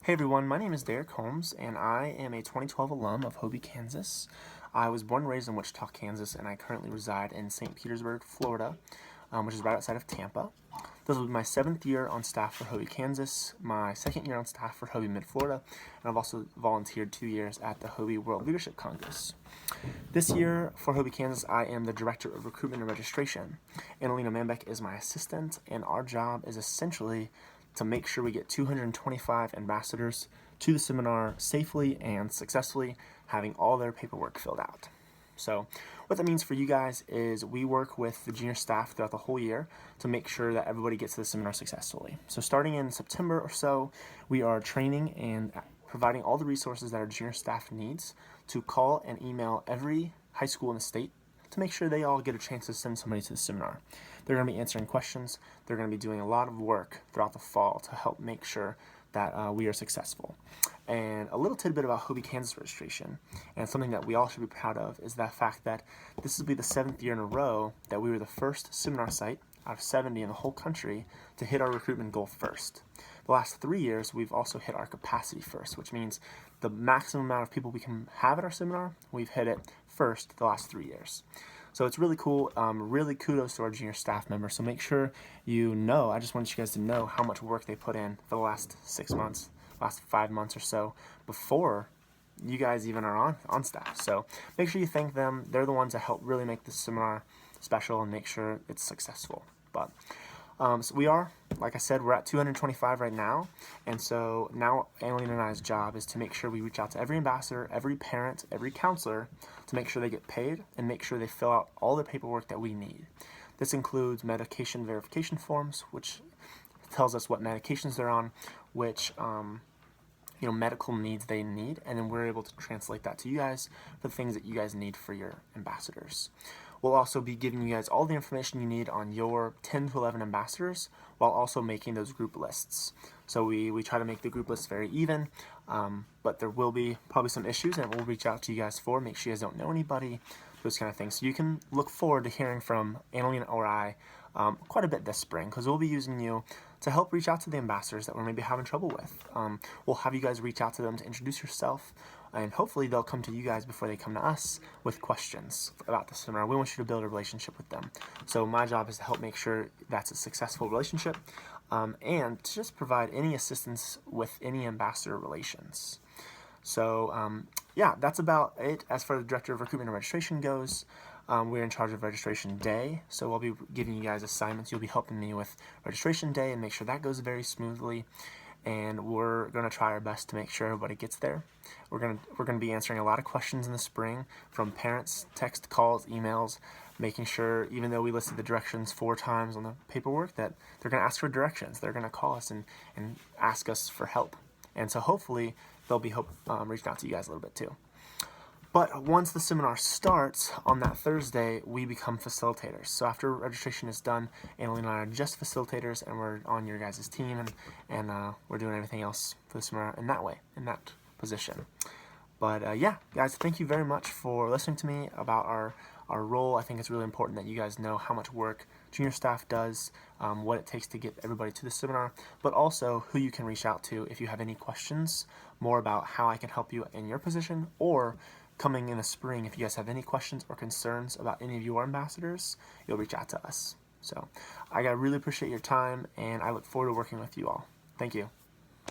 Hey everyone, my name is DerickHolmes, and I am a 2012 alum of HOBY Kansas. I was born and raised in Wichita, Kansas, and I currently reside in St. Petersburg, Florida, which is right outside of Tampa. This will be my 7th year on staff for HOBY Kansas, my 2nd year on staff for HOBY Mid-Florida, and I've also volunteered 2 years at the HOBY World Leadership Congress. This year for HOBY Kansas, I am the Director of Recruitment and Registration. Annalena Manbeck is my assistant, and our job is essentially to make sure we get 225 ambassadors to the seminar safely and successfully, having all their paperwork filled out. So what that means for you guys is we work with the junior staff throughout the whole year to make sure that everybody gets to the seminar successfully. So starting in September or so, we are training and providing all the resources that our junior staff needs to call and email every high school in the state to make sure they all get a chance to send somebody to the seminar. They're going to be answering questions. They're going to be doing a lot of work throughout the fall to help make sure that we are successful. And a little tidbit about HOBY Kansas registration, and something that we all should be proud of, is the fact that this will be the 7th year in a row that we were the first seminar site out of 70 in the whole country to hit our recruitment goal first. The last 3 years, we've also hit our capacity first, which means the maximum amount of people we can have at our seminar, we've hit it first the last 3 years. So it's really cool, really kudos to our junior staff members. So make sure you know, I just want you guys to know how much work they put in for the last 6 months, last 5 months or so, before you guys even are on staff. So make sure you thank them. They're the ones that help really make this seminar special and make sure it's successful. But so we are, like I said, we're at 225 right now, and so now Annalena and I's job is to make sure we reach out to every ambassador, every parent, every counselor to make sure they get paid and make sure they fill out all the paperwork that we need. This includes medication verification forms, which tells us what medications they're on, which medical needs they need, and then we're able to translate that to you guys for the things that you guys need for your ambassadors. We'll also be giving you guys all the information you need on your 10 to 11 ambassadors while also making those group lists. So we try to make the group lists very even, but there will be probably some issues, and we'll reach out to you guys make sure you guys don't know anybody, those kind of things. So you can look forward to hearing from Annalena or I quite a bit this spring, because we'll be using you to help reach out to the ambassadors that we're maybe having trouble with. We'll have you guys reach out to them to introduce yourself, and hopefully they'll come to you guys before they come to us with questions about the seminar. We want you to build a relationship with them. So my job is to help make sure that's a successful relationship, and to just provide any assistance with any ambassador relations. So yeah, that's about it as far as the Director of Recruitment and Registration goes. We're in charge of registration day, so I'll be giving you guys assignments. You'll be helping me with registration day and make sure that goes very smoothly, and we're going to try our best to make sure everybody gets there. We're going to be answering a lot of questions in the spring from parents, text, calls, emails, making sure, even though we listed the directions 4 times on the paperwork, that they're going to ask for directions. They're going to call us and ask us for help, and so hopefully they'll be reaching out to you guys a little bit too. But once the seminar starts on that Thursday, we become facilitators. So after registration is done, Annalena and I are just facilitators, and we're on your guys' team, and we're doing everything else for the seminar in that way, in that position. But yeah, guys, thank you very much for listening to me about our role. I think it's really important that you guys know how much work junior staff does, what it takes to get everybody to the seminar, but also who you can reach out to if you have any questions more about how I can help you in your position, or coming in the spring, if you guys have any questions or concerns about any of your ambassadors, you'll reach out to us. So I really appreciate your time, and I look forward to working with you all. Thank you.